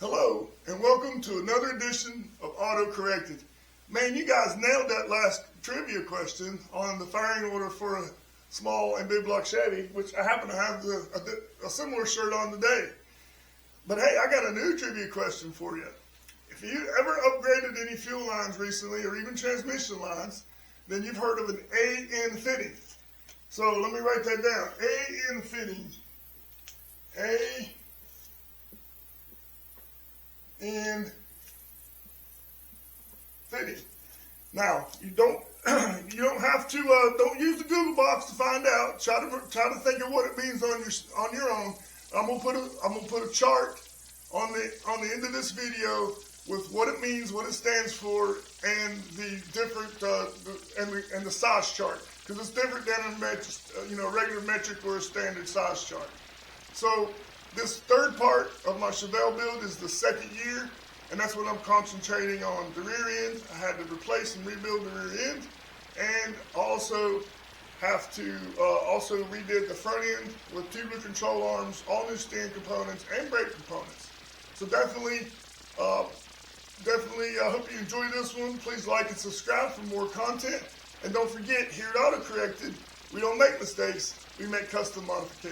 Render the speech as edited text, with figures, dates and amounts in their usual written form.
Hello, and welcome to another edition of Auto Corrected. Man, you guys nailed that last trivia question on the firing order for a small and big block Chevy, which I happen to have a similar shirt on today. But hey, I got a new trivia question for you. If you ever upgraded any fuel lines recently, or even transmission lines, then you've heard of an AN fitting. So let me write that down. AN fitting. AN fitting. Now, you don't have to don't use the Google box to find out. Try to think of what it means on your own. I'm gonna put a chart on the end of this video with what it means, what it stands for, and the different and the size chart, because it's different than a regular metric or a standard size chart. So this third part of my Chevelle build is the second year, and that's what I'm concentrating on. The rear end, I had to replace and rebuild the rear end, and also have to also redid the front end with tubular control arms, all new stand components, and brake components. So definitely, I hope you enjoy this one. Please like and subscribe for more content. And don't forget, here at Auto Corrected, we don't make mistakes, we make custom modifications.